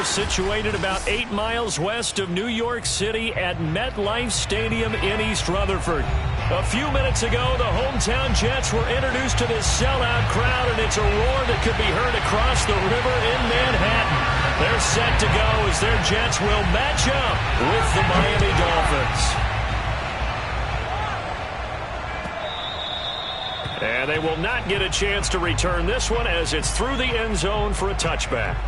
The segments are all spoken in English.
We're situated about 8 miles west of New York City at MetLife Stadium in East Rutherford. A few minutes ago, the hometown Jets were introduced to this sellout crowd, and it's a roar that could be heard across the river in Manhattan. They're set to go as their Jets will match up with the Miami Dolphins. And they will not get a chance to return this one as it's through the end zone for a touchback.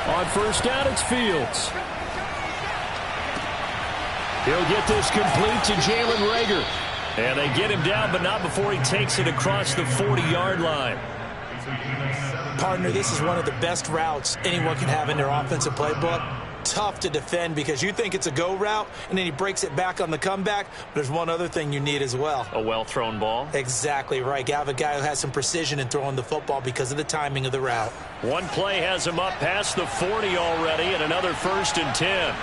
On first down, it's Fields. He'll get this complete to Jalen Reagor. And they get him down, but not before he takes it across the 40-yard line. Partner, this is one of the best routes anyone can have in their offensive playbook. Tough to defend because you think it's a go route, and then he breaks it back on the comeback. But there's one other thing you need as well. A well-thrown ball? Exactly right. You have a guy who has some precision in throwing the football because of the timing of the route. One play has him up past the 40 already, and another 1st and 10.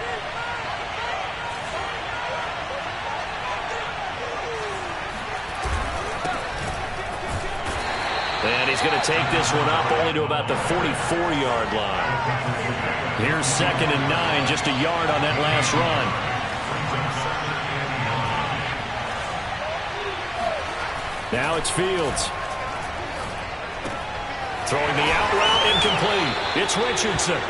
And he's going to take this one up only to about the 44-yard line. Here's 2nd and 9, just a yard on that last run. Now it's Fields. Throwing the out route, incomplete. It's Richardson.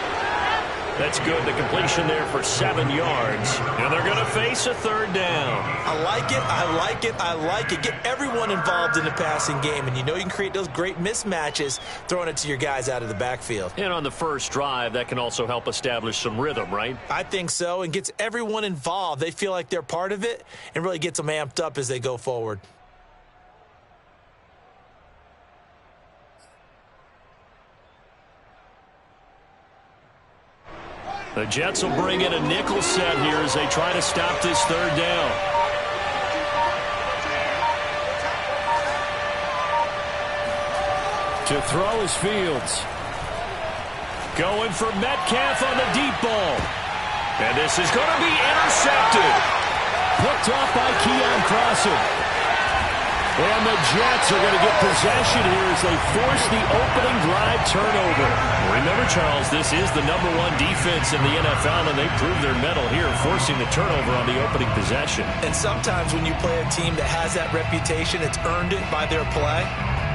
That's good. The completion there for 7 yards. And they're going to face a 3rd down. I like it. I like it. I like it. Get everyone involved in the passing game. And you know you can create those great mismatches throwing it to your guys out of the backfield. And on the first drive, that can also help establish some rhythm, right? I think so. And gets everyone involved. They feel like they're part of it and really gets them amped up as they go forward. The Jets will bring in a nickel set here as they try to stop this 3rd down. To throw is Fields. Going for Metcalf on the deep ball. And this is going to be intercepted. Picked off by Keon Crossen. And the Jets are going to get possession here as they force the opening drive turnover. Remember, Charles, this is the #1 defense in the NFL, and they proved their mettle here, forcing the turnover on the opening possession. And sometimes when you play a team that has that reputation, it's earned it by their play.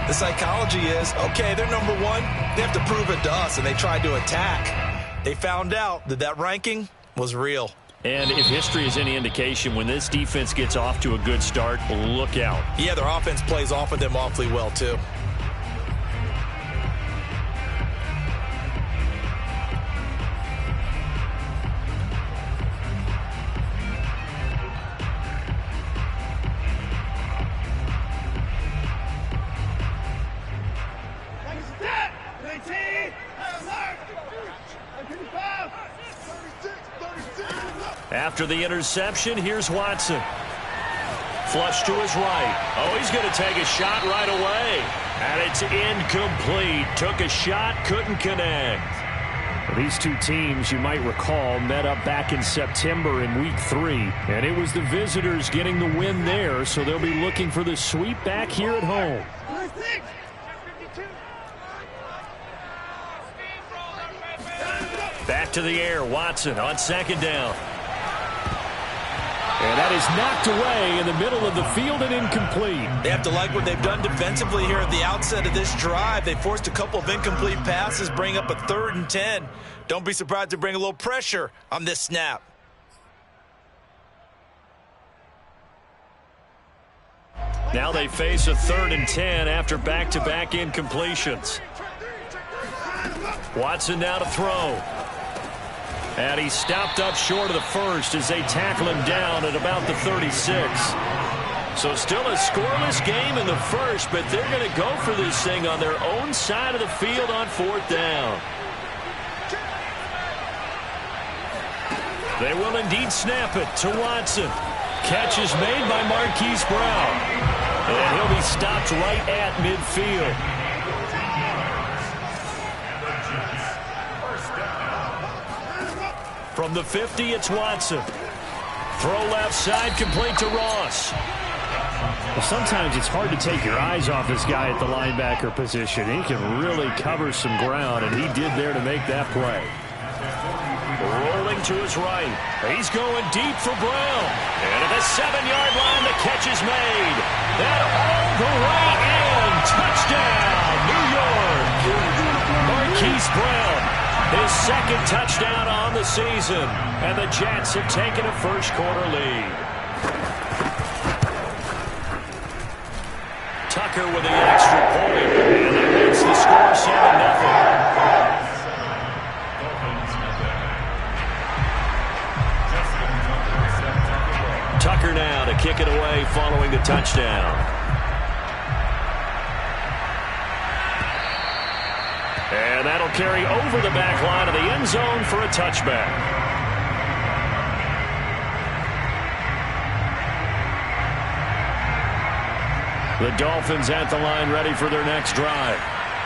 The psychology is, okay, they're #1. They have to prove it to us, and they tried to attack. They found out that that ranking was real. And if history is any indication, when this defense gets off to a good start, look out. Yeah, their offense plays off of them awfully well, too. After the interception, here's Watson. Flush to his right. Oh, he's going to take a shot right away. And it's incomplete. Took a shot, couldn't connect. These two teams, you might recall, met up back in September in Week 3. And it was the visitors getting the win there, so they'll be looking for the sweep back here at home. Back to the air, Watson on 2nd down. And that is knocked away in the middle of the field and incomplete. They have to like what they've done defensively here at the outset of this drive. They forced a couple of incomplete passes, bring up a 3rd and 10. Don't be surprised to bring a little pressure on this snap. Now they face a 3rd and 10 after back-to-back incompletions. Watson now to throw. And he's stopped up short of the first as they tackle him down at about the 36. So still a scoreless game in the first, but they're going to go for this thing on their own side of the field on 4th down. They will indeed snap it to Watson. Catch is made by Marquise Brown. And he'll be stopped right at midfield. From the 50, it's Watson. Throw left side, complete to Ross. Well, sometimes it's hard to take your eyes off this guy at the linebacker position. He can really cover some ground, and he did there to make that play. Rolling to his right. He's going deep for Brown. And at the 7-yard line, the catch is made. And all the way in. Touchdown, New York. Marquise Brown, his 2nd touchdown on the season. And the Jets have taken a first-quarter lead. Tucker with the extra point. And that makes the score 7-0. Tucker now to kick it away following the touchdown. And that'll carry over the back line of the end zone for a touchback. The Dolphins at the line ready for their next drive.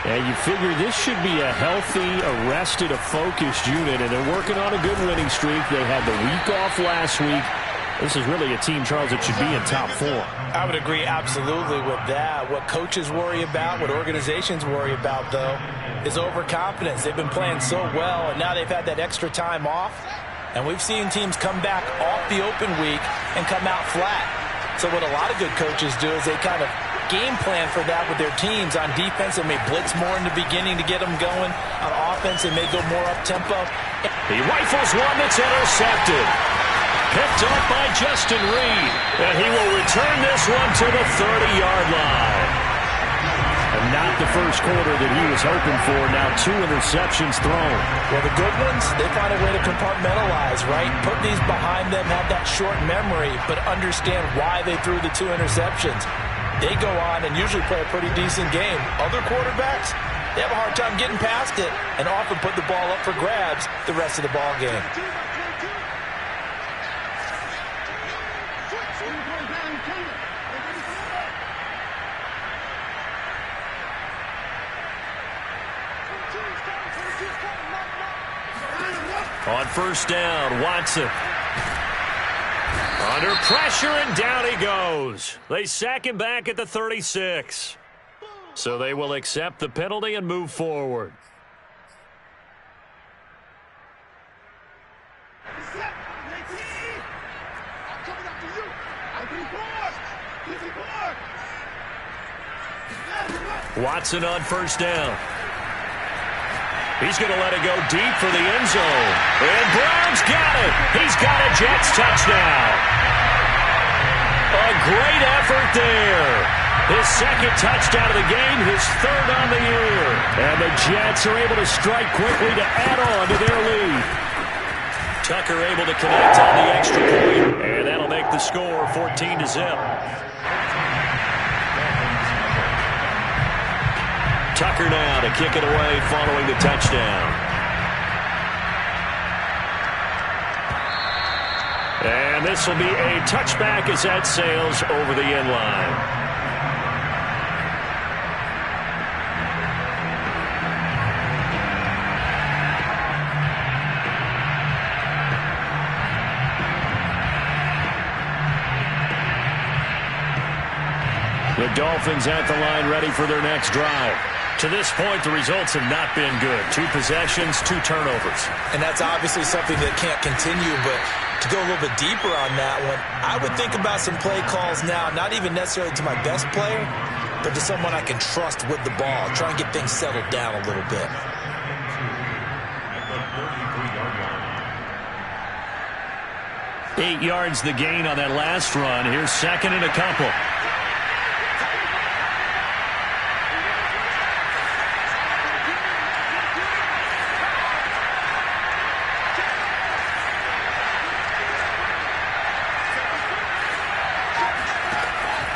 And you figure this should be a healthy, arrested, a focused unit, and they're working on a good winning streak. They had the week off last week. This is really a team, Charles, that should be in top 4. I would agree absolutely with that. What coaches worry about, what organizations worry about, though, is overconfidence. They've been playing so well, and now they've had that extra time off. And we've seen teams come back off the open week and come out flat. So what a lot of good coaches do is they kind of game plan for that with their teams. On defense, they may blitz more in the beginning to get them going. On offense, they may go more up-tempo. He rifles one that's intercepted. Picked up by Justin Reed. And he will return this one to the 30-yard line. And not the first quarter that he was hoping for. Now 2 interceptions thrown. Well, the good ones, they find a way to compartmentalize, right? Put these behind them, have that short memory, but understand why they threw the 2 interceptions. They go on and usually play a pretty decent game. Other quarterbacks, they have a hard time getting past it and often put the ball up for grabs the rest of the ball game. On first down, Watson. Under pressure, and down he goes. They sack him back at the 36. So they will accept the penalty and move forward. Watson on first down. He's going to let it go deep for the end zone. And Brown's got it. He's got a Jets touchdown. A great effort there. His 2nd touchdown of the game, his 3rd on the year. And the Jets are able to strike quickly to add on to their lead. Tucker able to connect on the extra point. And that'll make the score 14-0. Tucker now to kick it away following the touchdown. And this will be a touchback as that sails over the end line. The Dolphins at the line ready for their next drive. To this point, the results have not been good. 2 possessions, 2 turnovers. And that's obviously something that can't continue, but to go a little bit deeper on that one, I would think about some play calls now, not even necessarily to my best player, but to someone I can trust with the ball. Try and get things settled down a little bit. Eight yards the gain on that last run. Here's 2nd and a couple.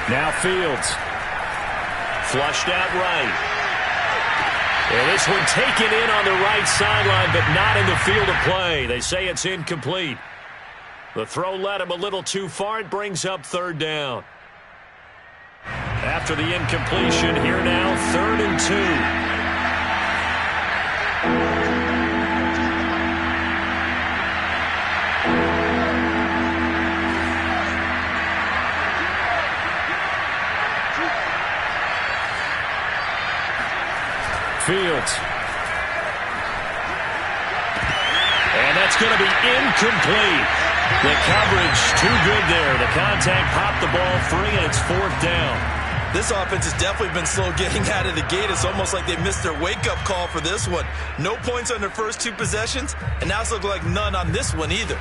Now Fields. Flushed out right. And this one taken in on the right sideline, but not in the field of play. They say it's incomplete. The throw led him a little too far. It brings up third down. After the incompletion, here now, 3rd and 2. Fields. And that's going to be incomplete. The coverage too good there. The contact popped the ball free, and it's 4th down. This offense has definitely been slow getting out of the gate. It's almost like they missed their wake-up call for this one. No points on their first 2 possessions, and now it's looking like none on this one either.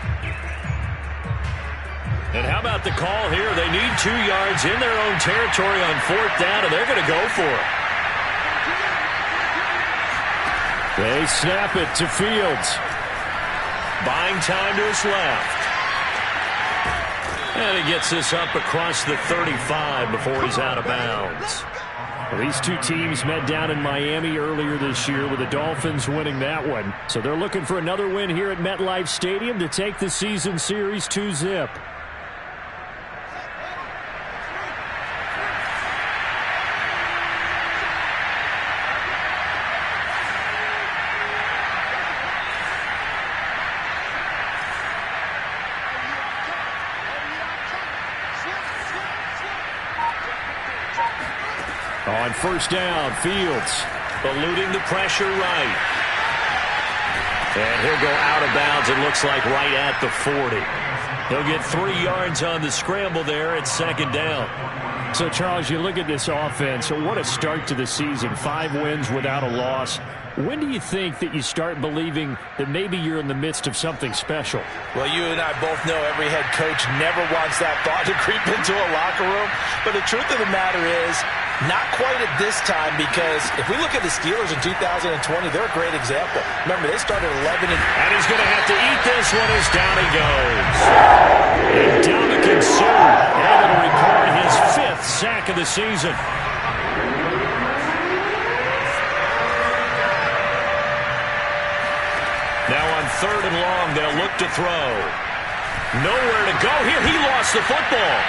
And how about the call here? They need 2 yards in their own territory on 4th down, and they're going to go for it. They snap it to Fields. Buying time to his left. And he gets this up across the 35 before he's out of bounds. Well, these 2 teams met down in Miami earlier this year with the Dolphins winning that one. So they're looking for another win here at MetLife Stadium to take the season series 2-zip. On 1st down, Fields. Eluding the pressure right. And he'll go out of bounds, it looks like, right at the 40. He'll get 3 yards on the scramble there at 2nd down. So, Charles, you look at this offense, what a start to the season. 5 wins without a loss. When do you think that you start believing that maybe you're in the midst of something special? Well, you and I both know every head coach never wants that thought to creep into a locker room. But the truth of the matter is, not quite at this time, because if we look at the Steelers in 2020, they're a great example. Remember, they started 11 and he's going to have to eat this one as down he goes. And Ndamukong Suh able to record his 5th sack of the season. Now on 3rd and long, they'll look to throw. Nowhere to go here. He lost the football.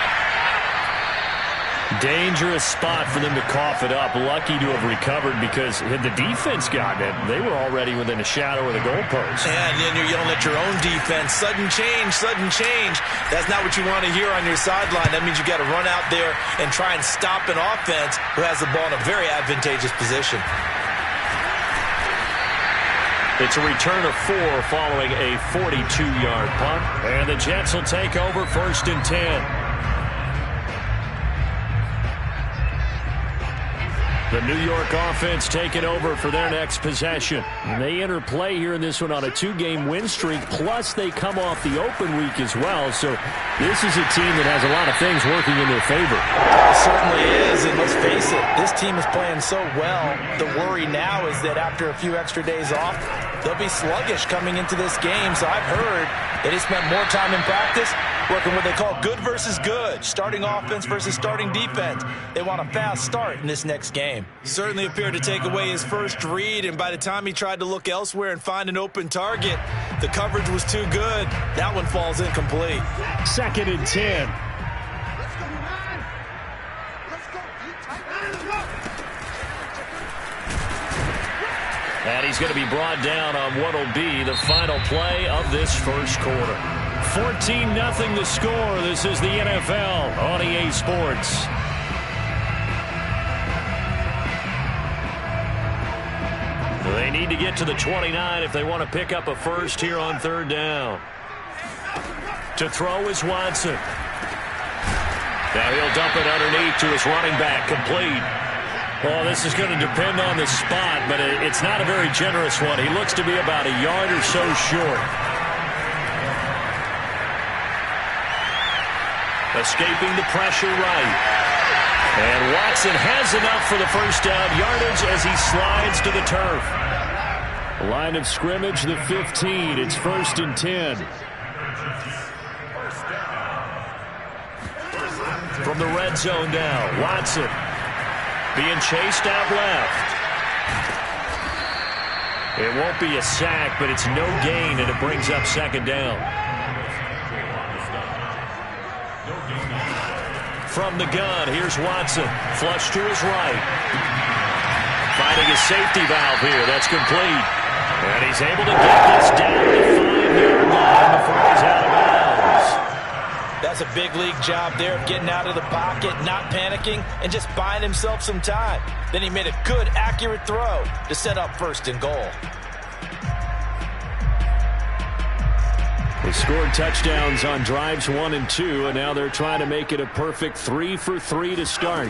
Dangerous spot for them to cough it up. Lucky to have recovered, because had the defense gotten it, they were already within a shadow of the goalpost. And then you're yelling at your own defense. Sudden change, sudden change. That's not what you want to hear on your sideline. That means you got to run out there and try and stop an offense who has the ball in a very advantageous position. It's a return of 4 following a 42-yard punt. And the Jets will take over 1st and 10. The New York offense taking over for their next possession. And they enter play here in this one on a 2-game win streak, plus they come off the open week as well. So this is a team that has a lot of things working in their favor. It certainly is, and let's face it, this team is playing so well. The worry now is that after a few extra days off, they'll be sluggish coming into this game. So I've heard that they spent more time in practice working what they call good versus good, starting offense versus starting defense. They want a fast start in this next game. Certainly appeared to take away his first read, and by the time he tried to look elsewhere and find an open target, the coverage was too good. That one falls incomplete. 2nd and 10. And he's going to be brought down on what will be the final play of this first quarter. 14-0 the score. This is the NFL on EA Sports. They need to get to the 29 if they want to pick up a first here on 3rd down. To throw is Watson. Now he'll dump it underneath to his running back, complete. Well, this is going to depend on the spot, but it's not a very generous one. He looks to be about a yard or so short. Escaping the pressure right. And Watson has enough for the first down yardage as he slides to the turf. Line of scrimmage, the 15. It's 1st and 10. From From the red zone now, Watson being chased out left. It won't be a sack, but it's no gain, and it brings up second down. From the gun, here's Watson. Flush to his right. Finding his safety valve here. That's complete. And he's able to get this down to the 5-yard line before he's out of bounds. That's a big league job there of getting out of the pocket, not panicking, and just buying himself some time. Then he made a good, accurate throw to set up first and goal. They scored touchdowns on drives 1 and 2, and now they're trying to make it a perfect 3 for 3 to start.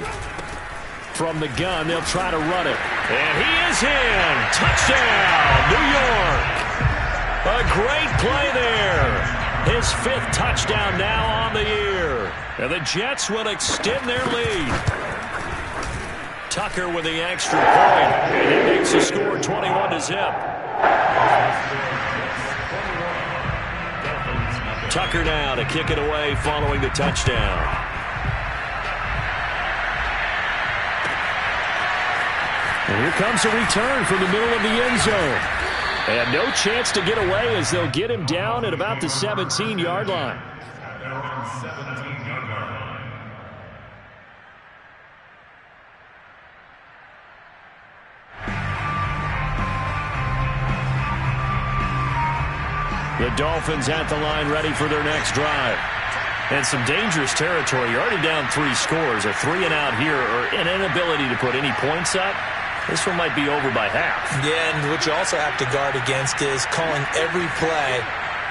From the gun, they'll try to run it. And he is in. Touchdown, New York. A great play there. His 5th touchdown now on the year. And the Jets will extend their lead. Tucker with the extra point. And he makes the score 21-0. Tucker now to kick it away following the touchdown. And here comes a return from the middle of the end zone. And no chance to get away as they'll get him down at about the 17-yard line. The Dolphins at the line ready for their next drive. And some dangerous territory. You're already down 3 scores. A 3-and-out here or an inability to put any points up. This one might be over by half. Yeah, and what you also have to guard against is calling every play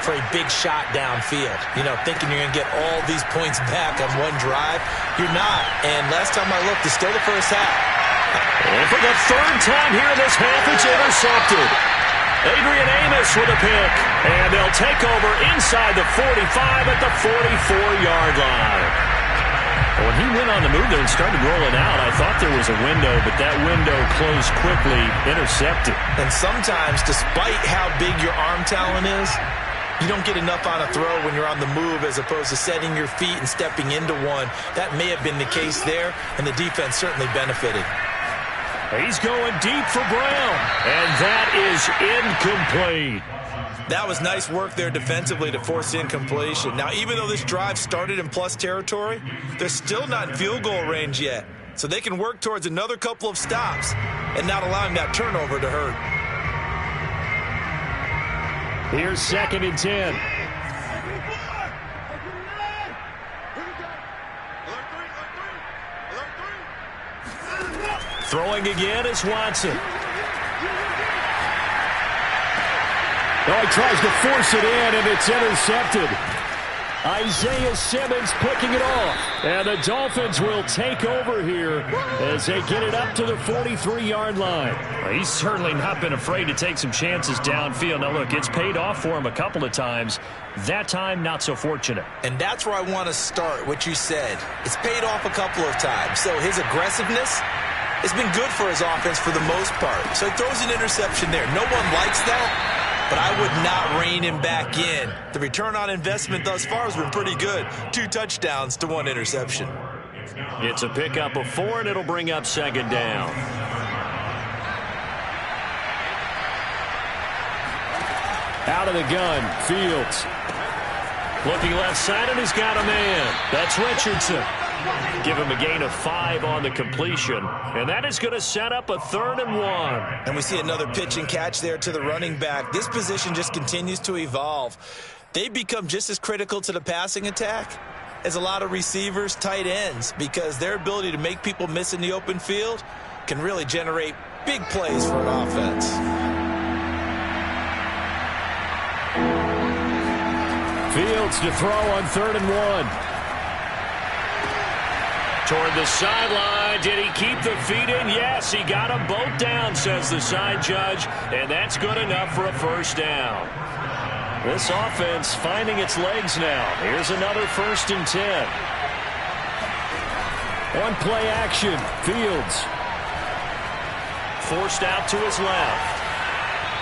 for a big shot downfield. You know, thinking you're going to get all these points back on one drive. You're not. And last time I looked, it's still the first half. And for the 3rd time here in this half, it's intercepted. Adrian Amos with a pick. And they'll take over inside the 45 at the 44-yard line. When he went on the move there and started rolling out, I thought there was a window, but that window closed quickly, intercepted. And sometimes, despite how big your arm talent is, you don't get enough on a throw when you're on the move as opposed to setting your feet and stepping into one. That may have been the case there, and the defense certainly benefited. He's going deep for Brown, and that is incomplete. That was nice work there defensively to force incompletion. Now, even though this drive started in plus territory, they're still not in field goal range yet. So they can work towards another couple of stops and not allowing that turnover to hurt. Here's 2nd and 10. Throwing again is Watson. Oh, he tries to force it in, and it's intercepted. Isaiah Simmons picking it off. And the Dolphins will take over here as they get it up to the 43-yard line. Well, he's certainly not been afraid to take some chances downfield. Now, look, it's paid off for him a couple of times. That time, not so fortunate. And that's where I want to start, what you said. It's paid off a couple of times. So his aggressiveness has been good for his offense for the most part. So he throws an interception there. No one likes that. But I would not rein him back in. The return on investment thus far has been pretty good. 2 touchdowns to 1 interception. It's a pickup of 4, and it'll bring up second down. Out of the gun, Fields. Looking left side, and he's got a man. That's Richardson. Give him a gain of 5 on the completion. And that is going to set up a 3rd and 1. And we see another pitch and catch there to the running back. This position just continues to evolve. They become just as critical to the passing attack as a lot of receivers, tight ends, because their ability to make people miss in the open field can really generate big plays for an offense. Fields to throw on 3rd and 1. Toward the sideline. Did he keep the feet in? Yes, he got them both down, says the side judge. And that's good enough for a first down. This offense finding its legs now. Here's another 1st and 10. On play action, Fields. Forced out to his left.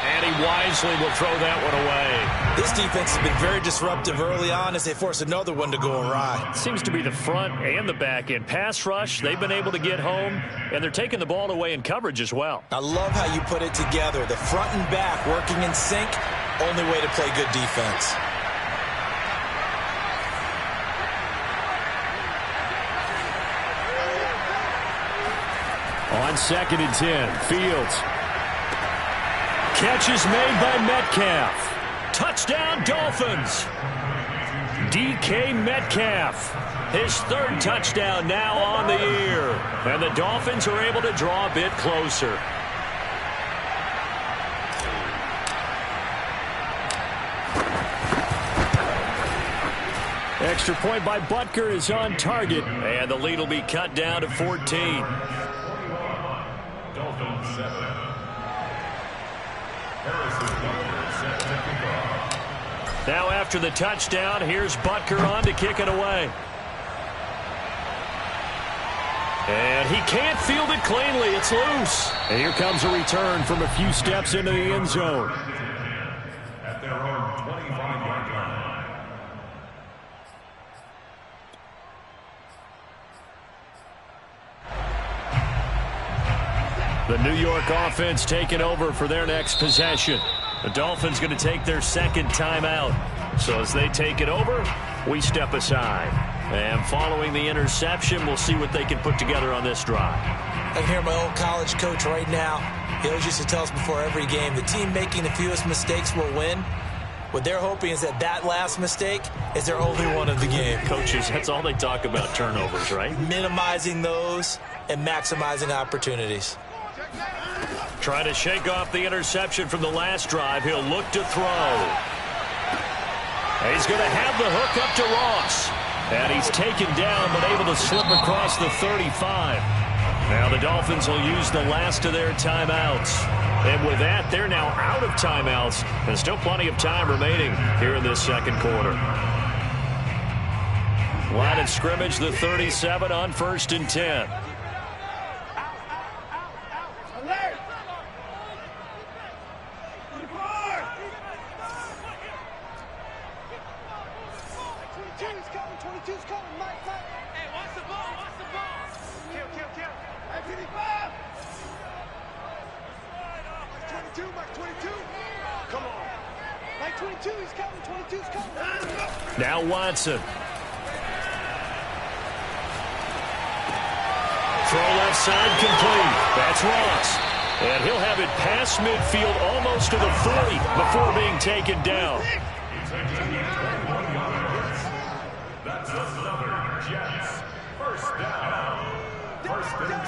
And he wisely will throw that one away. This defense has been very disruptive early on as they force another one to go awry. Seems to be the front and the back end. Pass rush, they've been able to get home, and they're taking the ball away in coverage as well. I love how you put it together. The front and back working in sync, only way to play good defense. On 2nd and 10, Fields. Catch is made by Metcalf. Touchdown, Dolphins. DK Metcalf. His 3rd touchdown now on the year. And the Dolphins are able to draw a bit closer. Extra point by Butker is on target. And the lead will be cut down to 14. Now after the touchdown, here's Butker on to kick it away. And he can't field it cleanly. It's loose. And here comes a return from a few steps into the end zone. At their own 25-yard line. The New York offense taking over for their next possession. The Dolphins going to take their 2nd timeout. So as they take it over, we step aside. And following the interception, we'll see what they can put together on this drive. I can hear my old college coach right now. He always used to tell us before every game, the team making the fewest mistakes will win. What they're hoping is that that last mistake is their only one of the game. Coaches, that's all they talk about, turnovers, right? Minimizing those and maximizing opportunities. Trying to shake off the interception from the last drive. He'll look to throw. He's going to have the hook up to Ross. And he's taken down but able to slip across the 35. Now the Dolphins will use the last of their timeouts. And with that, they're now out of timeouts. There's still plenty of time remaining here in this 2nd quarter. Line of scrimmage, the 37 on 1st and 10. Now Watson. Throw left side complete. That's Ross. And he'll have it past midfield almost to the 40 before being taken down. That's another Jets. First down. 1st and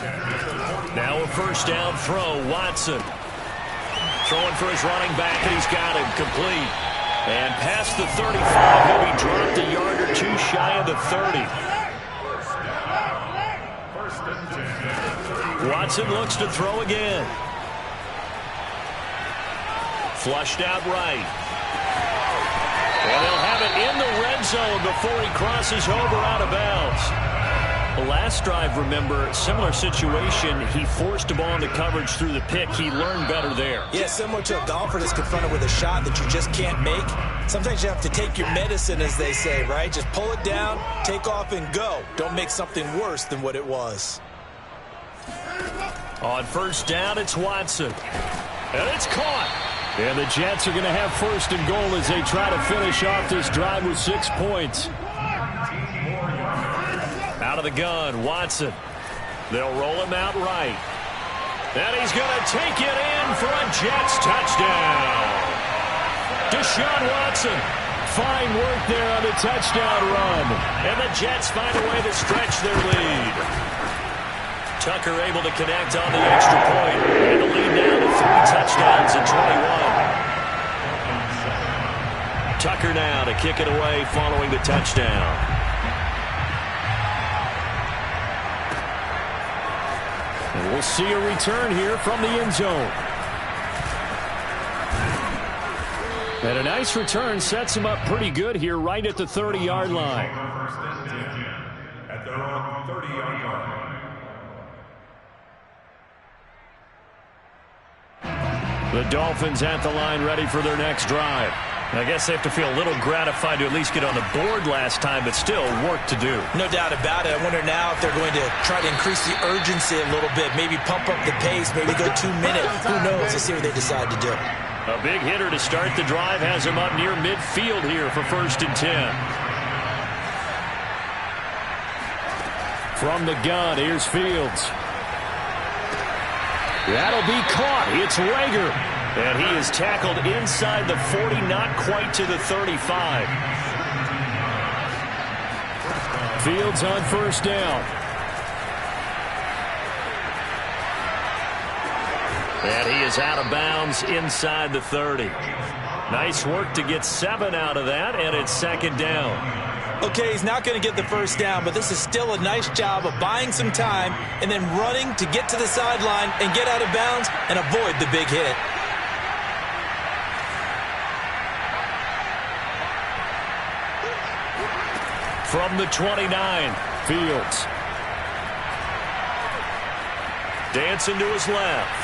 10. Now a 1st down throw. Watson. Throwing for his running back, and he's got him complete. And past the 35, he'll be dropped a yard or two shy of the 30. Watson looks to throw again. Flushed out right. And they'll have it in the red zone before he crosses over out of bounds. The last drive, remember, similar situation. He forced the ball into coverage through the pick. He learned better there. Yeah, similar to a golfer that's confronted with a shot that you just can't make. Sometimes you have to take your medicine, as they say, right? Just pull it down, take off, and go. Don't make something worse than what it was. On 1st down, it's Watson. And it's caught. And the Jets are going to have 1st and goal as they try to finish off this drive with 6 points. Out of the gun, Watson. They'll roll him out right. And he's going to take it in for a Jets touchdown. Deshaun Watson. Fine work there on the touchdown run. And the Jets find a way to stretch their lead. Tucker able to connect on the extra point. And the lead now to 3 touchdowns and 21. Tucker now to kick it away following the touchdown. And we'll see a return here from the end zone. And a nice return sets him up pretty good here right at the 30-yard line. At their own 30-yard line. The Dolphins at the line ready for their next drive. I guess they have to feel a little gratified to at least get on the board last time, but still work to do. No doubt about it. I wonder now if they're going to try to increase the urgency a little bit, maybe pump up the pace, maybe go 2 minutes. Who knows? Let's see what they decide to do. A big hitter to start the drive has him up near midfield here for 1st and 10. From the gun, here's Fields. That'll be caught. It's Rager. And he is tackled inside the 40, not quite to the 35. Fields on 1st down. And he is out of bounds inside the 30. Nice work to get 7 out of that, and it's 2nd down. Okay, he's not going to get the 1st down, but this is still a nice job of buying some time and then running to get to the sideline and get out of bounds and avoid the big hit. From the 29, Fields. Dancing to his left.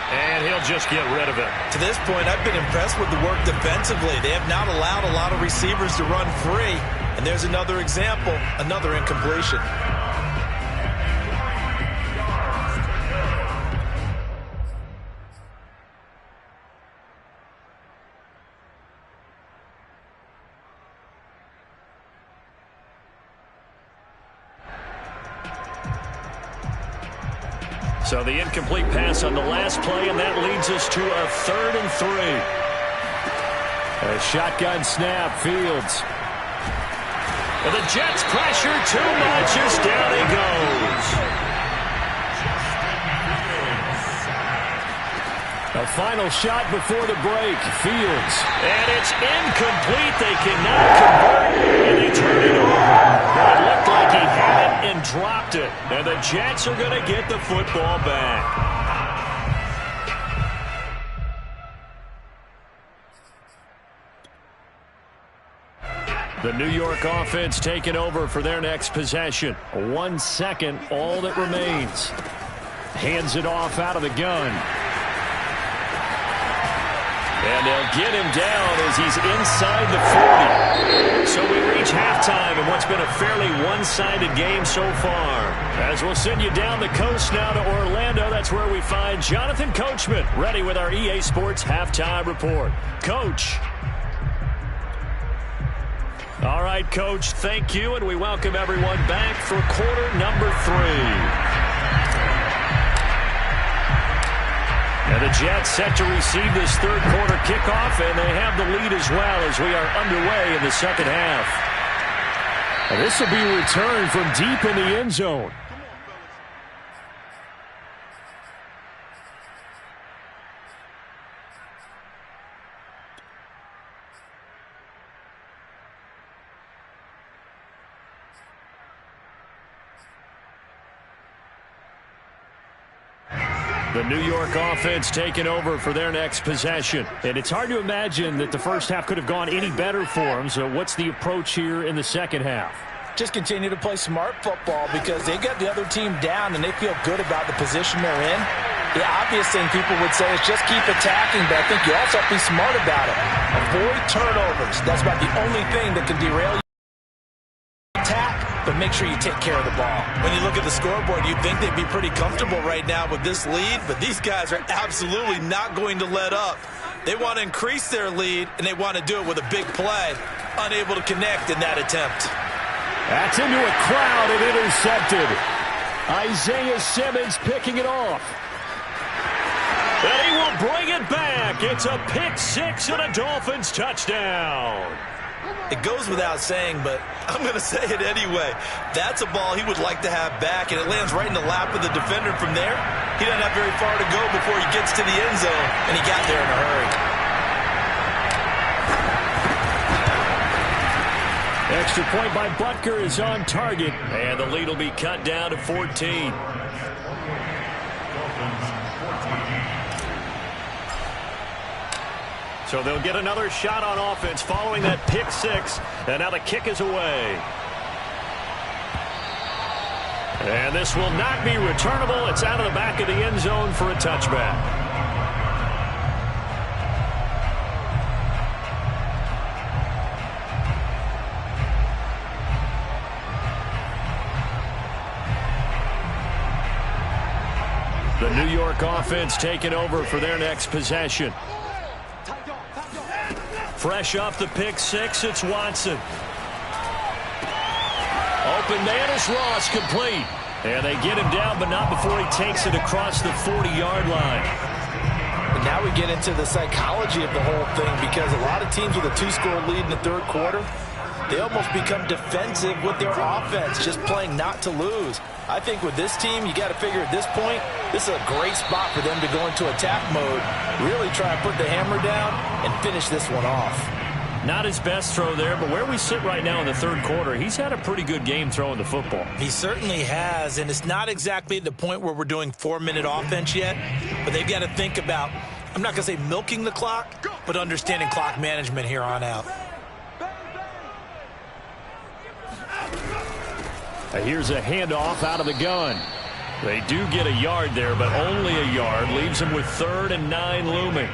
And he'll just get rid of it. To this point, I've been impressed with the work defensively. They have not allowed a lot of receivers to run free. And there's another example, another incompletion. So the incomplete pass on the last play, and that leads us to a 3rd and 3. A shotgun snap, Fields. And the Jets pressure too much as down he goes. A final shot before the break, Fields. And it's incomplete. They cannot convert, and they turn it over. But it looked like he had it and dropped it. And the Jets are going to get the football back. The New York offense taking over for their next possession. 1 second, all that remains. Hands it off out of the gun. And they'll get him down as he's inside the 40. So we reach halftime in what's been a fairly one-sided game so far. As we'll send you down the coast now to Orlando, that's where we find Jonathan Coachman ready with our EA Sports Halftime Report. Coach. All right, Coach, thank you, and we welcome everyone back for quarter number 3. And the Jets set to receive this 3rd quarter kickoff, and they have the lead as well as we are underway in the 2nd half. And this will be returned from deep in the end zone. The New York offense taking over for their next possession. And it's hard to imagine that the first half could have gone any better for them. So what's the approach here in the 2nd half? Just continue to play smart football because they got the other team down and they feel good about the position they're in. The obvious thing people would say is just keep attacking, but I think you also have to be smart about it. Avoid turnovers. That's about the only thing that can derail you. But make sure you take care of the ball. When you look at the scoreboard, you'd think they'd be pretty comfortable right now with this lead, but these guys are absolutely not going to let up. They want to increase their lead, and they want to do it with a big play. Unable to connect in that attempt. That's into a crowd and intercepted. Isaiah Simmons picking it off. And he will bring it back. It's a pick 6 and a Dolphins touchdown. It goes without saying, but I'm going to say it anyway. That's a ball he would like to have back, and it lands right in the lap of the defender from there. He doesn't have very far to go before he gets to the end zone, and he got there in a hurry. Extra point by Butker is on target, and the lead will be cut down to 14. So they'll get another shot on offense following that pick 6. And now the kick is away. And this will not be returnable. It's out of the back of the end zone for a touchback. The New York offense taking over for their next possession. Fresh off the pick six, it's Watson. Open man is Ross, complete. And they get him down, but not before he takes it across the 40-yard line. And now we get into the psychology of the whole thing, because a lot of teams with a 2-score lead in the third quarter, they almost become defensive with their offense, just playing not to lose. I think with this team, you got to figure at this point, this is a great spot for them to go into attack mode, really try to put the hammer down and finish this one off. Not his best throw there, but where we sit right now in the third quarter, he's had a pretty good game throwing the football. He certainly has, and it's not exactly the point where we're doing 4-minute offense yet, but they've got to think about, I'm not going to say milking the clock, but understanding clock management here on out. Here's a handoff out of the gun. They do get a yard there, but only a yard. Leaves them with 3rd and 9 looming.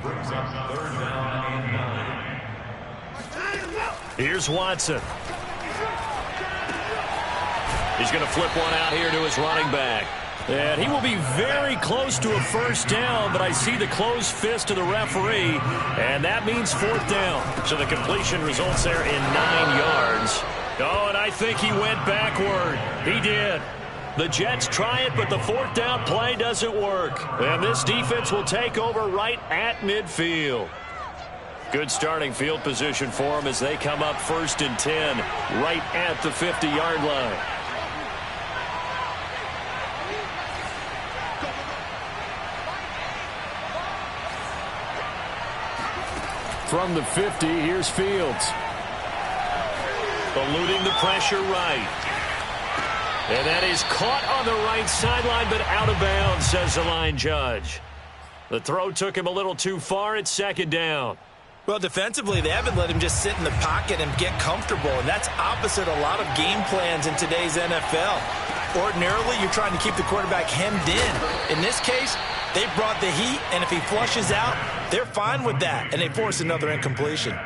Brings up 3rd down and 9. Here's Watson. He's going to flip one out here to his running back. And he will be very close to a first down, but I see the closed fist of the referee, and that means 4th down. So the completion results there in 9 yards. Oh, and I think he went backward. He did. The Jets try it, but the 4th down play doesn't work. And this defense will take over right at midfield. Good starting field position for them as they come up 1st and 10 right at the 50-yard line. From the 50, here's Fields. Eluding the pressure right. And that is caught on the right sideline, but out of bounds, says the line judge. The throw took him a little too far. It's 2nd down. Well, defensively, they haven't let him just sit in the pocket and get comfortable, and that's opposite a lot of game plans in today's NFL. Ordinarily, you're trying to keep the quarterback hemmed in. In this case, they brought the heat, and if he flushes out, they're fine with that, and they force another incompletion.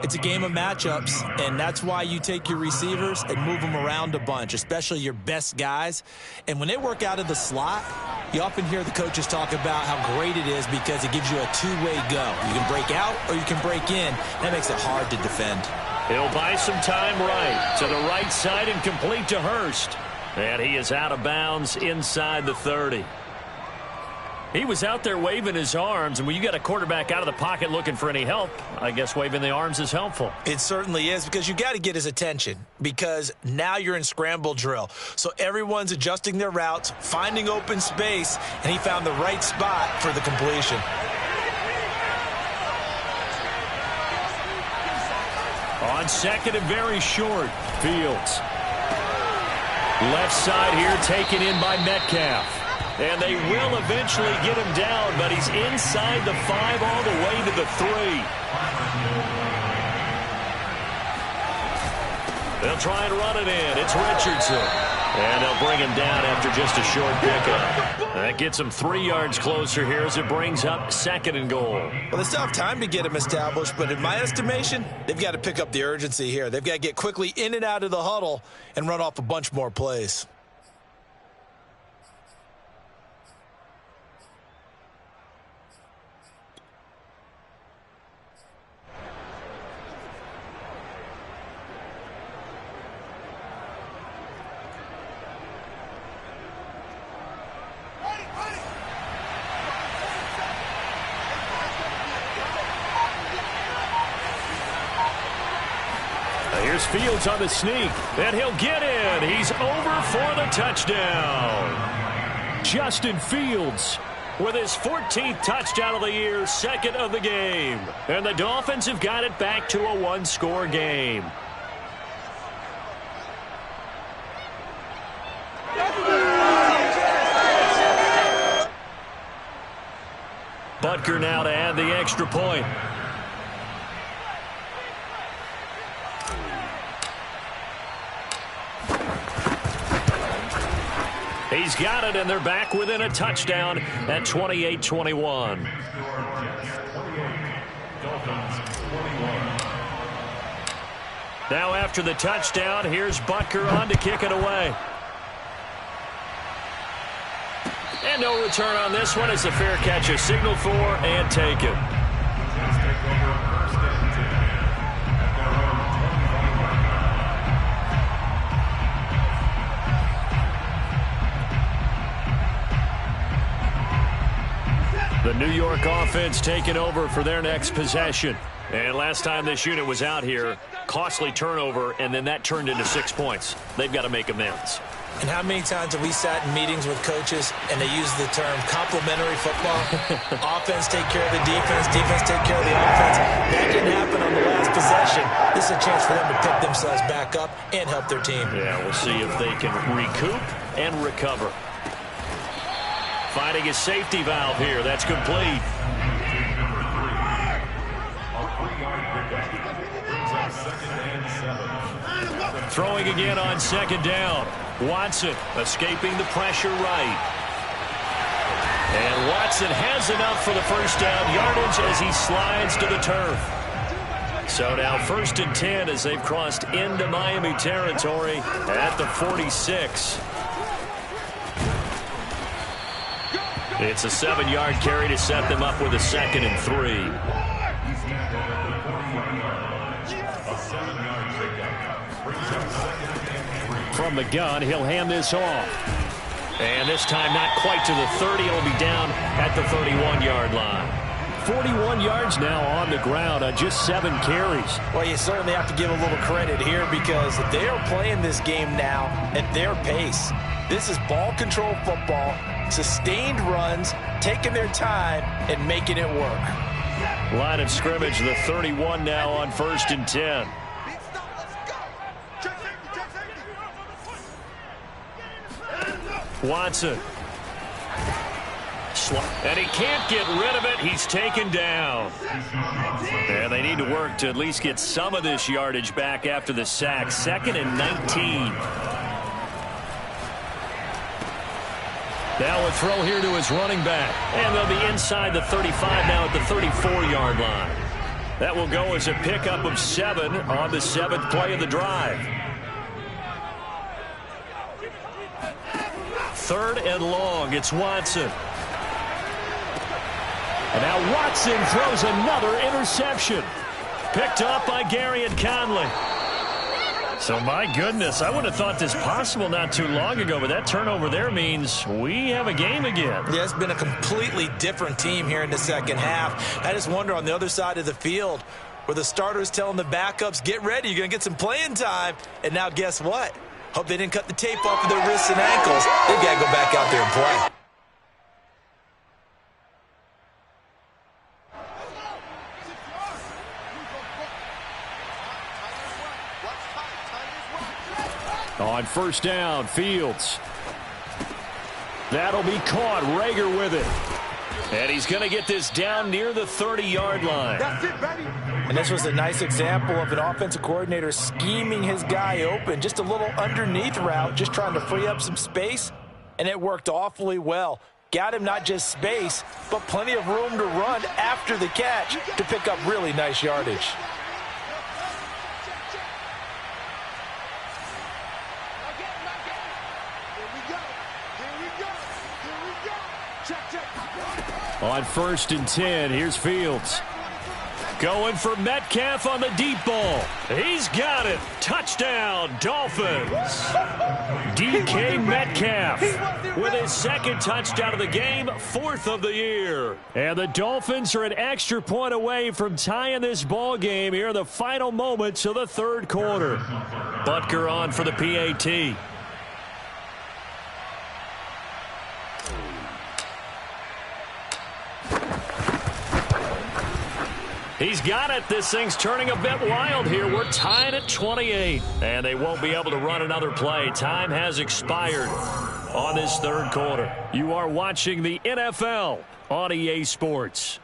It's a game of matchups, and that's why you take your receivers and move them around a bunch, especially your best guys. And when they work out of the slot, you often hear the coaches talk about how great it is because it gives you a two-way go. You can break out or you can break in. That makes it hard to defend. He'll buy some time right to the right side and complete to Hurst. And he is out of bounds inside the 30. He was out there waving his arms, and when you got a quarterback out of the pocket looking for any help, I guess waving the arms is helpful. It certainly is, because you got to get his attention, because now you're in scramble drill. So everyone's adjusting their routes, finding open space, and he found the right spot for the completion. On 2nd and very short, Fields. Left side here taken in by Metcalf. And they will eventually get him down, but he's inside the 5 all the way to the 3. They'll try and run it in. It's Richardson. And they'll bring him down after just a short pickup. That gets him 3 yards closer here as it brings up 2nd and goal. Well, they still have time to get him established, but in my estimation, they've got to pick up the urgency here. They've got to get quickly in and out of the huddle and run off a bunch more plays. Here's Fields on the sneak, and he'll get in. He's over for the touchdown. Justin Fields with his 14th touchdown of the year, 2nd of the game. And the Dolphins have got it back to a 1-score game. Butker now to add the extra point. He's got it, and they're back within a touchdown at 28-21. Now after the touchdown, here's Butker on to kick it away. And no return on this one as the fair catch is signaled for and taken. The New York offense taking over for their next possession. And last time this unit was out here, costly turnover, and then that turned into 6 points. They've got to make amends. And how many times have we sat in meetings with coaches and they use the term complementary football? Offense take care of the defense, defense take care of the offense. That didn't happen on the last possession. This is a chance for them to pick themselves back up and help their team. Yeah, we'll see if they can recoup and recover. Finding a safety valve here. That's complete. Throwing again on second down. Watson escaping the pressure right. And Watson has enough for the first down yardage as he slides to the turf. So now 1st and 10 as they've crossed into Miami territory at the 46. It's a 7-yard carry to set them up with a 2nd and 3. From the gun, he'll hand this off. And this time not quite to the 30. It'll be down at the 31-yard line. 41 yards now on the ground on just 7 carries. Well, you certainly have to give a little credit here because they are playing this game now at their pace. This is ball control football, sustained runs, taking their time and making it work. Line of scrimmage, the 31 now on 1st and 10. Watson. And he can't get rid of it. He's taken down. And they need to work to at least get some of this yardage back after the sack. 2nd and 19. Now a throw here to his running back. And they'll be inside the 35 now at the 34-yard line. That will go as a pickup of 7 on the 7th play of the drive. 3rd and long. It's Watson. And now Watson throws another interception. Picked up by Garyon Conley. So, my goodness, I would have thought this possible not too long ago, but that turnover there means we have a game again. Yeah, it's been a completely different team here in the second half. I just wonder on the other side of the field where the starters telling the backups, get ready, you're going to get some playing time. And now guess what? Hope they didn't cut the tape off of their wrists and ankles. They've got to go back out there and play. On 1st down, Fields. That'll be caught. Rager with it. And he's going to get this down near the 30-yard line. That's it, baby. And this was a nice example of an offensive coordinator scheming his guy open. Just a little underneath route, just trying to free up some space. And it worked awfully well. Got him not just space, but plenty of room to run after the catch to pick up really nice yardage. On 1st and 10, here's Fields. Going for Metcalf on the deep ball. He's got it. Touchdown, Dolphins. DK Metcalf with his 2nd touchdown of the game, 4th of the year. And the Dolphins are an extra point away from tying this ball game here in the final moments of the 3rd quarter. Butker on for the PAT. He's got it. This thing's turning a bit wild here. We're tied at 28. And they won't be able to run another play. Time has expired on this 3rd quarter. You are watching the NFL on EA Sports.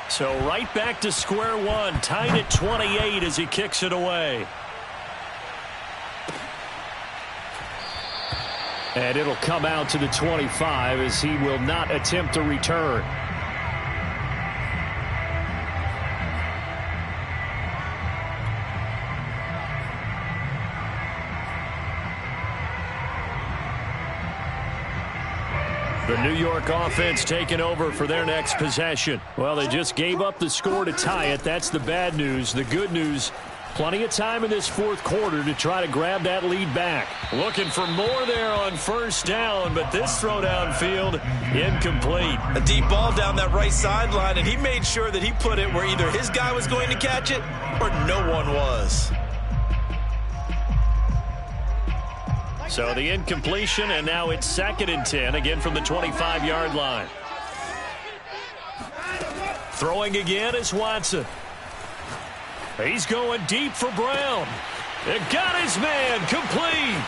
So right back to square one. Tied at 28 as he kicks it away. And it'll come out to the 25 as he will not attempt a return. The New York offense taking over for their next possession. Well, they just gave up the score to tie it. That's the bad news. The good news, plenty of time in this fourth quarter to try to grab that lead back. Looking for more there on first down, but this throw downfield incomplete. A deep ball down that right sideline, and he made sure that he put it where either his guy was going to catch it or no one was. So the incompletion, and now it's 2nd and 10, again from the 25-yard line. Throwing again is Watson. He's going deep for Brown. It got his man complete.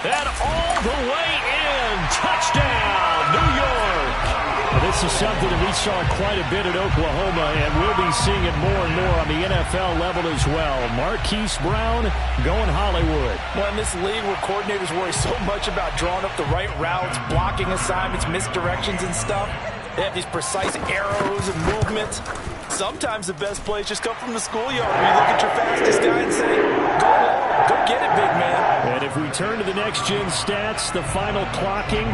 And all the way in. Touchdown, New York. Well, this is something that we saw quite a bit at Oklahoma, and we'll be seeing it more and more on the NFL level as well. Marquise Brown going Hollywood. Well, in this league where coordinators worry so much about drawing up the right routes, blocking assignments, misdirections and stuff, they have these precise arrows and movements. Sometimes the best plays just come from the schoolyard where you look at your fastest guy and say, go get it, big man. And if we turn to the next-gen stats, the final clocking,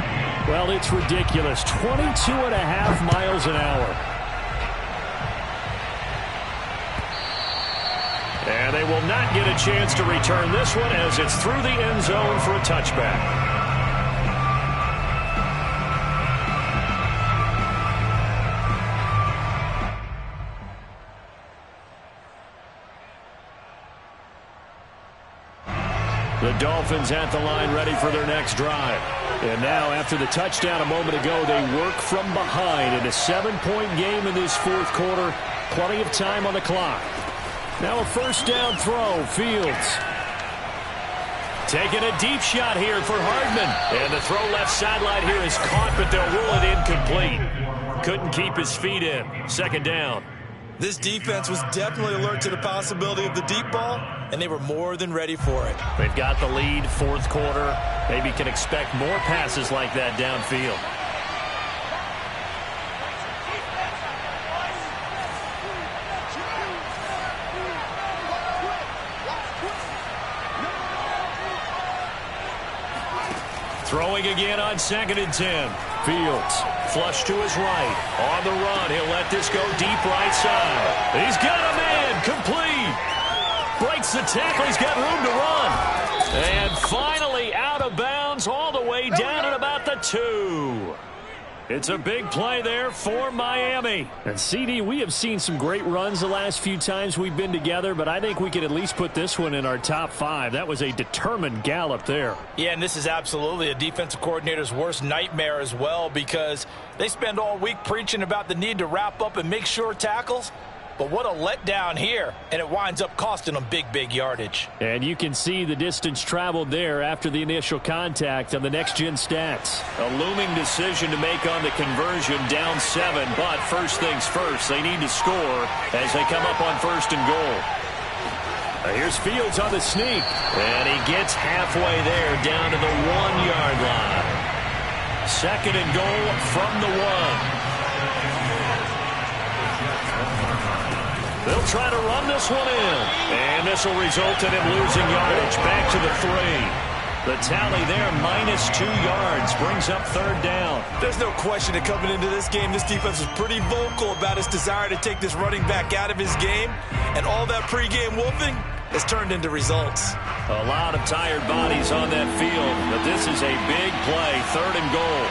well, it's ridiculous. 22.5 miles an hour. And they will not get a chance to return this one as it's through the end zone for a touchback. The Dolphins at the line ready for their next drive. And now after the touchdown a moment ago, they work from behind in a 7-point game in this fourth quarter. Plenty of time on the clock. Now a first down throw. Fields taking a deep shot here for Hardman. And the throw left sideline here is caught, but they'll rule it incomplete. Couldn't keep his feet in. 2nd down. This defense was definitely alert to the possibility of the deep ball, and they were more than ready for it. They've got the lead, fourth quarter. Maybe can expect more passes like that downfield. Throwing again on 2nd and 10. Fields flush to his right. On the run, he'll let this go deep right side. He's got a man complete. Breaks the tackle. He's got room to run. And finally out of bounds all the way down at about the 2. It's a big play there for Miami. And CD, we have seen some great runs the last few times we've been together, but I think we could at least put this one in our top 5. That was a determined gallop there. Yeah, and this is absolutely a defensive coordinator's worst nightmare as well, because they spend all week preaching about the need to wrap up and make sure tackles. But what a letdown here, and it winds up costing them big yardage. And you can see the distance traveled there after the initial contact on the next-gen stats. A looming decision to make on the conversion, down 7, but first things first, they need to score as they come up on 1st and goal. Here's Fields on the sneak, and he gets halfway there down to the 1-yard line. 2nd and goal from the 1. They'll try to run this one in. And this will result in him losing yardage back to the 3. The tally there, -2 yards, brings up 3rd down. There's no question that coming into this game, this defense was pretty vocal about its desire to take this running back out of his game. And all that pregame wolfing has turned into results. A lot of tired bodies on that field, but this is a big play, 3rd and goal.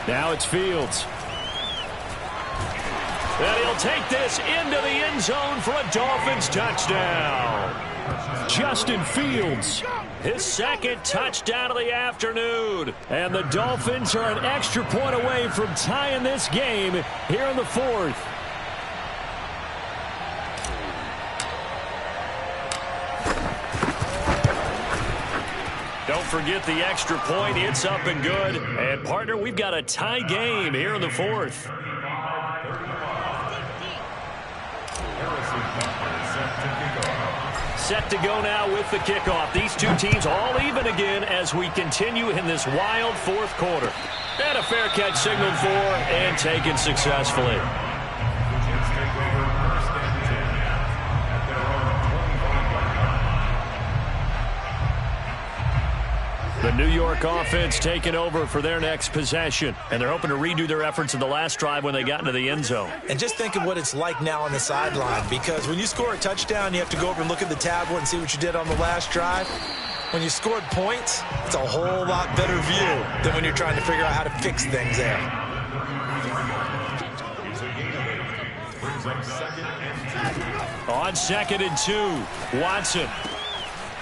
Now it's Fields. And he'll take this into the end zone for a Dolphins touchdown. Justin Fields, his 2nd touchdown of the afternoon. And the Dolphins are an extra point away from tying this game here in the 4th. Don't forget the extra point. It's up and good. And, partner, we've got a tie game here in the 4th. Set to go now with the kickoff. These two teams all even again as we continue in this wild fourth quarter. And a fair catch signaled for and taken successfully. The New York offense taking over for their next possession. And they're hoping to redo their efforts in the last drive when they got into the end zone. And just think of what it's like now on the sideline, because when you score a touchdown, you have to go over and look at the tablet and see what you did on the last drive. When you scored points, it's a whole lot better view than when you're trying to figure out how to fix things there. On 2nd and 2, Watson.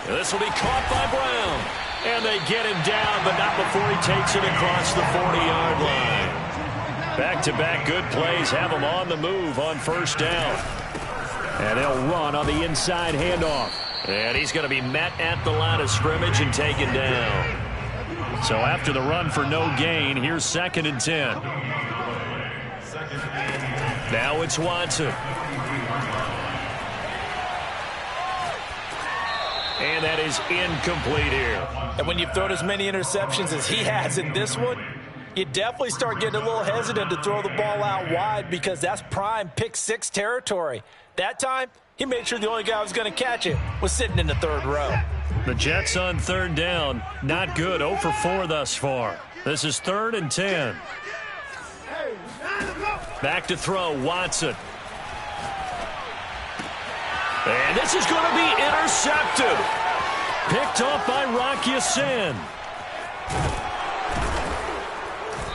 This will be caught by Brown. And they get him down, but not before he takes it across the 40-yard line. Back-to-back good plays have him on the move on first down. And they'll run on the inside handoff. And he's going to be met at the line of scrimmage and taken down. So after the run for no gain, here's 2nd and 10. Now it's Watson. And that is incomplete here. And when you've thrown as many interceptions as he has in this one, you definitely start getting a little hesitant to throw the ball out wide because that's prime pick six territory. That time, he made sure the only guy who was going to catch it was sitting in the third row. The Jets on third down, not good, 0 for 4 thus far. This is 3rd and 10. Back to throw, Watson. And this is going to be intercepted. Picked off by Rock Ya-Sin.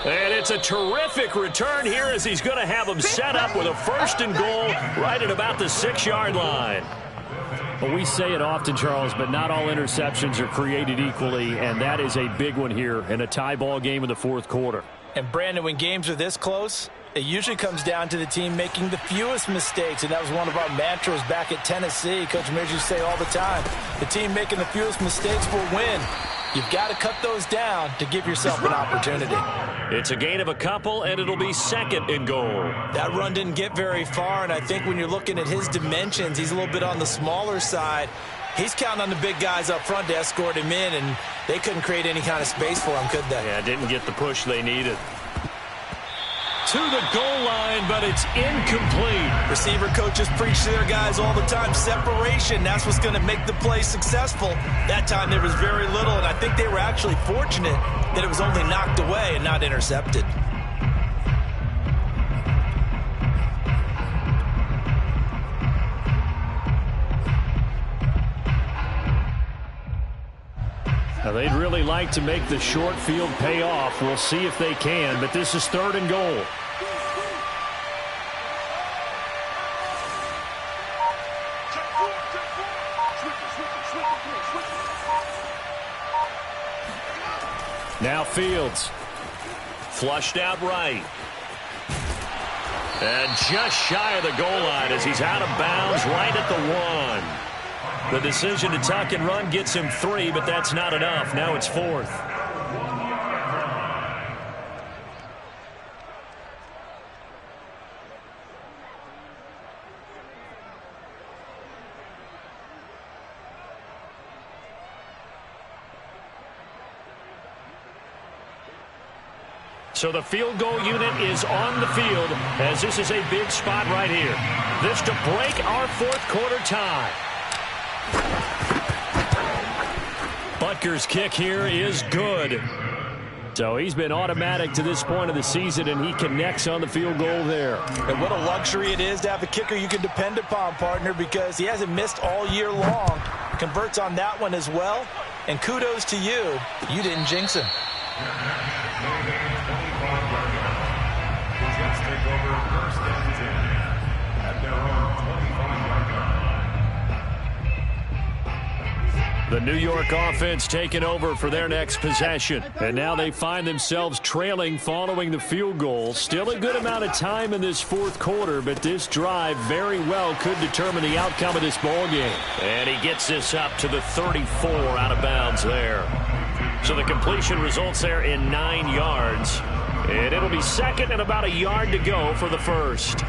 And it's a terrific return here as he's going to have him set up with a 1st and goal right at about the 6-yard line. Well, we say it often, Charles, but not all interceptions are created equally, and that is a big one here in a tie ball game in the fourth quarter. And, Brandon, when games are this close, it usually comes down to the team making the fewest mistakes, and that was one of our mantras back at Tennessee. Coach Mears used to say all the time, the team making the fewest mistakes will win. You've got to cut those down to give yourself an opportunity. It's a gain of a couple, and it'll be 2nd and goal. That run didn't get very far, and I think when you're looking at his dimensions, he's a little bit on the smaller side. He's counting on the big guys up front to escort him in, and they couldn't create any kind of space for him, could they? Yeah, didn't get the push they needed. To the goal line, but it's incomplete. Receiver coaches preach to their guys all the time. Separation, that's what's going to make the play successful. That time there was very little, and I think they were actually fortunate that it was only knocked away and not intercepted. Now, they'd really like to make the short field pay off. We'll see if they can, but this is 3rd and goal. Now Fields. Flushed out right. And just shy of the goal line as he's out of bounds right at the 1. The decision to tuck and run gets him 3, but that's not enough. Now it's 4th. So the field goal unit is on the field as this is a big spot right here. This to break our fourth quarter tie. Butker's kick here is good. So he's been automatic to this point of the season, and he connects on the field goal there. And what a luxury it is to have a kicker you can depend upon, partner, because he hasn't missed all year long. Converts on that one as well. And kudos to you. You didn't jinx him. The New York offense taking over for their next possession. And now they find themselves trailing following the field goal. Still a good amount of time in this fourth quarter, but this drive very well could determine the outcome of this ball game. And he gets this up to the 34 out of bounds there. So the completion results there in 9 yards. And it'll be second and about a yard to go for the first.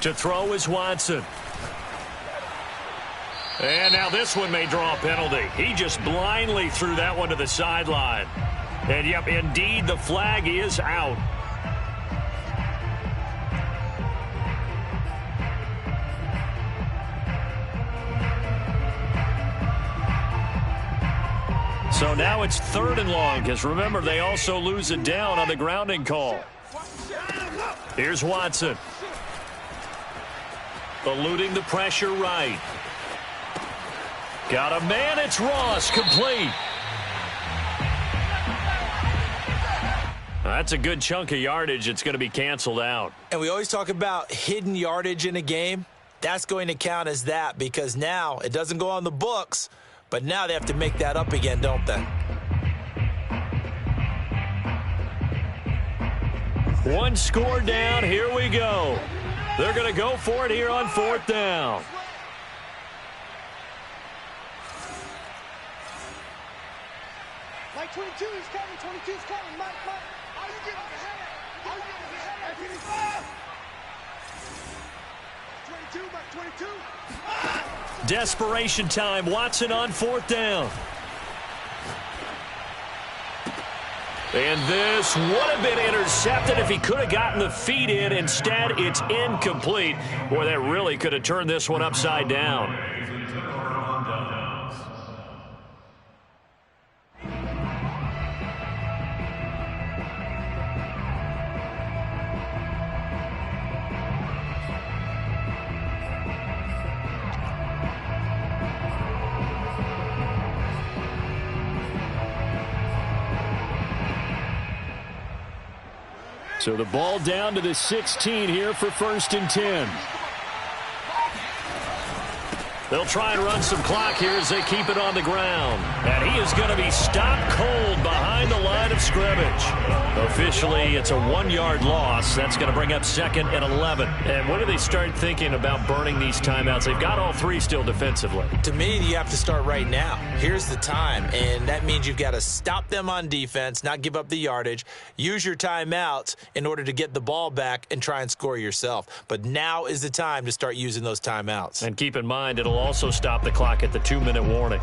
To throw is Watson. And now this one may draw a penalty. He just blindly threw that one to the sideline. And, yep, indeed, the flag is out. So now it's 3rd and long, because remember, they also lose it down on the grounding call. Here's Watson. Eluding the pressure right. Got a man, it's Ross, complete. That's a good chunk of yardage. It's going to be canceled out. And we always talk about hidden yardage in a game. That's going to count as that because now it doesn't go on the books, but now they have to make that up again, don't they? One score down. Here we go. They're going to go for it here on 4th down. Mike 22 is coming. 22 is coming. Mike. Are you getting the head? Are you getting the head? 22, Mike 22. Desperation time. Watson on 4th down. And this would have been intercepted if he could have gotten the feet in. Instead, it's incomplete. Boy, that really could have turned this one upside down. So the ball down to the 16 here for 1st and 10. They'll try and run some clock here as they keep it on the ground. And he is going to be stopped cold behind the line of scrimmage. Officially, it's a 1-yard loss. That's going to bring up 2nd and 11. And when do they start thinking about burning these timeouts? They've got all 3 still defensively. To me, you have to start right now. Here's the time, and that means you've got to stop them on defense, not give up the yardage, use your timeouts in order to get the ball back and try and score yourself. But now is the time to start using those timeouts. And keep in mind, it'll also stop the clock at the 2-minute warning.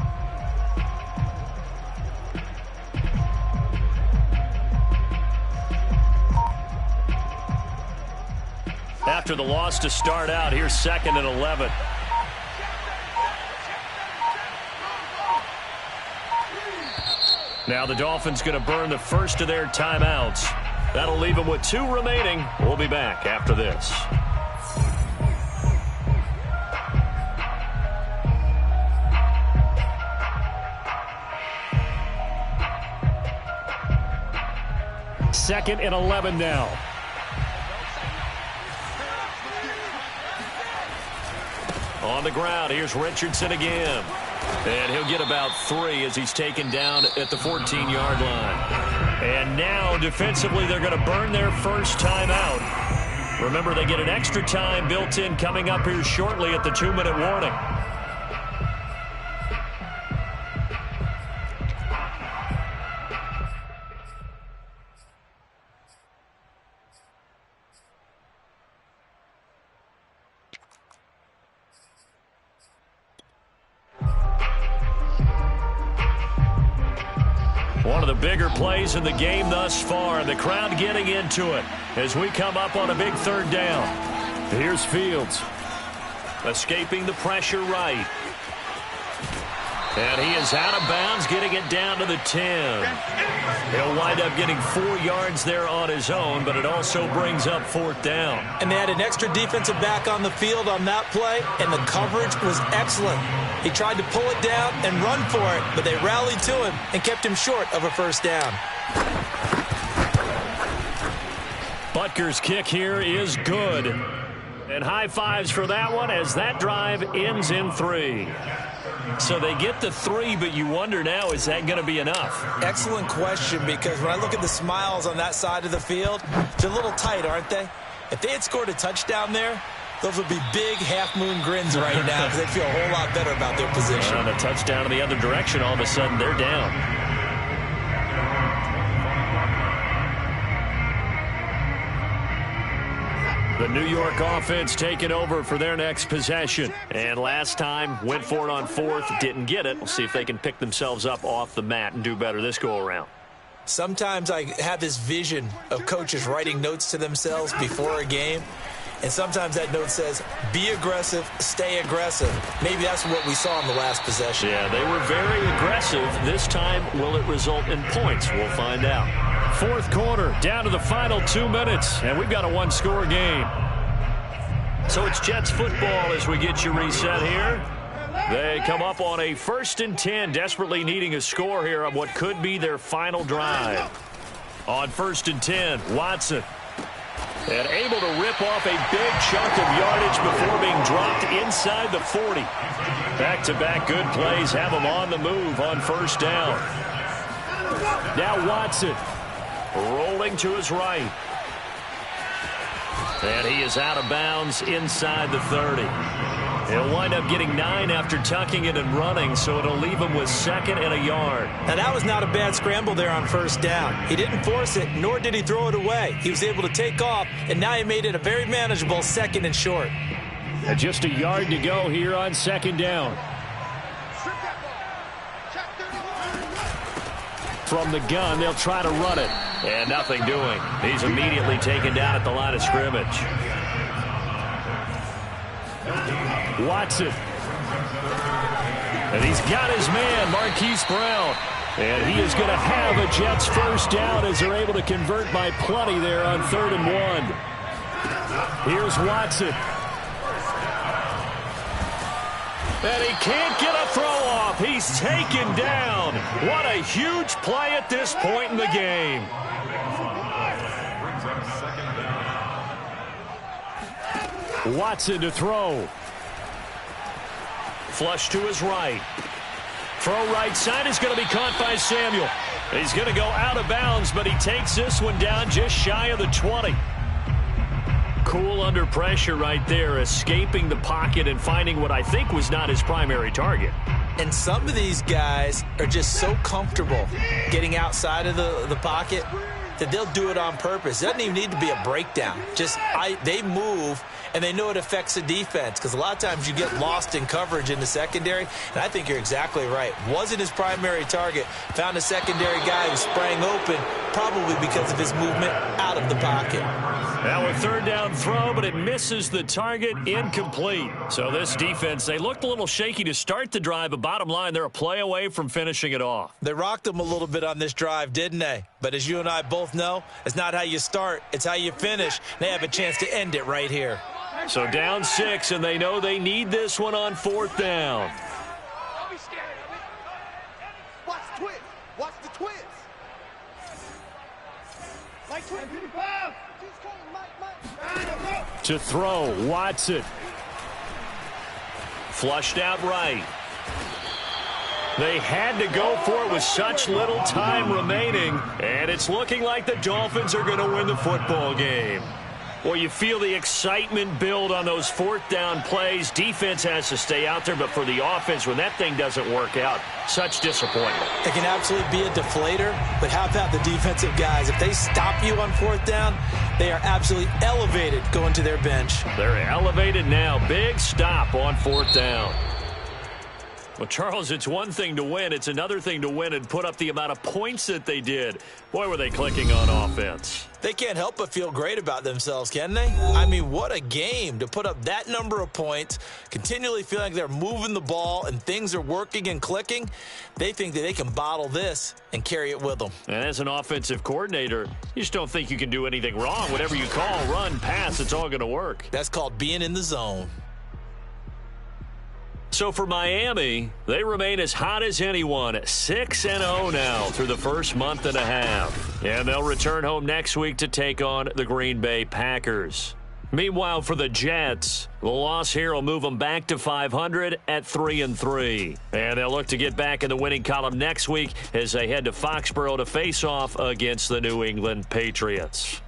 After the loss to start out, here's 2nd and 11. Now the Dolphins going to burn the first of their timeouts. That'll leave them with 2 remaining. We'll be back after this. Second and 11 now. On the ground, here's Richardson again. And he'll get about 3 as he's taken down at the 14-yard line. And now, defensively, they're going to burn their first timeout. Remember, they get an extra time built in coming up here shortly at the 2-minute warning. One of the bigger plays in the game thus far. The crowd getting into it as we come up on a big 3rd down. Here's Fields. Escaping the pressure right. And he is out of bounds, getting it down to the 10. He'll wind up getting 4 yards there on his own, but it also brings up 4th down. And they had an extra defensive back on the field on that play, and the coverage was excellent. He tried to pull it down and run for it, but they rallied to him and kept him short of a first down. Butker's kick here is good. And high fives for that one as that drive ends in 3. So they get the 3, but you wonder now, is that going to be enough? Excellent question, because when I look at the smiles on that side of the field, they're a little tight, aren't they? If they had scored a touchdown there, those would be big half-moon grins right now because they feel a whole lot better about their position. And a touchdown in the other direction, all of a sudden they're down. The New York offense taking over for their next possession. And last time, went for it on fourth, didn't get it. We'll see if they can pick themselves up off the mat and do better this go-around. Sometimes I have this vision of coaches writing notes to themselves before a game. And sometimes that note says, be aggressive, stay aggressive. Maybe that's what we saw in the last possession. Yeah, they were very aggressive. This time, will it result in points? We'll find out. Fourth quarter, down to the final 2 minutes, and we've got a one-score game. So it's Jets football as we get you reset here. They come up on a 1st and 10, desperately needing a score here on what could be their final drive. On 1st and 10, Watson. And able to rip off a big chunk of yardage before being dropped inside the 40. Back-to-back good plays have him on the move on 1st down. Now Watson rolling to his right. And he is out of bounds inside the 30. He'll wind up getting 9 after tucking it and running, so it'll leave him with 2nd and a yard. Now, that was not a bad scramble there on 1st down. He didn't force it, nor did he throw it away. He was able to take off, and now he made it a very manageable 2nd and short. And just a yard to go here on 2nd down. From the gun, they'll try to run it. And nothing doing. He's immediately taken down at the line of scrimmage. Watson. And he's got his man, Marquise Brown. And he is going to have a Jets 1st down as they're able to convert by plenty there on 3rd and 1. Here's Watson. And he can't get a throw off. He's taken down. What a huge play at this point in the game. Watson to throw. Flush to his right. Throw right side is going to be caught by Samuel. He's going to go out of bounds, but he takes this one down just shy of the 20. Cool under pressure right there, escaping the pocket and finding what I think was not his primary target. And some of these guys are just so comfortable getting outside of the pocket that they'll do it on purpose. It doesn't even need to be a breakdown. They move, and they know it affects the defense, because a lot of times you get lost in coverage in the secondary, and I think you're exactly right. Wasn't his primary target. Found a secondary guy who sprang open, probably because of his movement out of the pocket. Now a 3rd down throw, but it misses the target. Incomplete. So this defense, they looked a little shaky to start the drive, but bottom line, they're a play away from finishing it off. They rocked them a little bit on this drive, didn't they? But as you and I both know, it's not how you start, it's how you finish. They have a chance to end it right here. So down 6, and they know they need this one on 4th down. Don't be scared of it. Watch the twist. Watch the twist. Like 25. To throw, Watson. Flushed out right. They had to go for it with such little time remaining, and it's looking like the Dolphins are going to win the football game. Well, you feel the excitement build on those 4th down plays. Defense has to stay out there, but for the offense, when that thing doesn't work out, such disappointment. It can absolutely be a deflator, but how about the defensive guys? If they stop you on 4th down, they are absolutely elevated going to their bench. They're elevated now. Big stop on 4th down. Well, Charles, it's one thing to win. It's another thing to win and put up the amount of points that they did. Boy, were they clicking on offense. They can't help but feel great about themselves, can they? I mean, what a game to put up that number of points, continually feeling like they're moving the ball and things are working and clicking. They think that they can bottle this and carry it with them. And as an offensive coordinator, you just don't think you can do anything wrong. Whatever you call, run, pass, it's all going to work. That's called being in the zone. So for Miami, they remain as hot as anyone, 6-0 now through the first month and a half. And they'll return home next week to take on the Green Bay Packers. Meanwhile, for the Jets, the loss here will move them back to 500 at 3-3. And they'll look to get back in the winning column next week as they head to Foxborough to face off against the New England Patriots.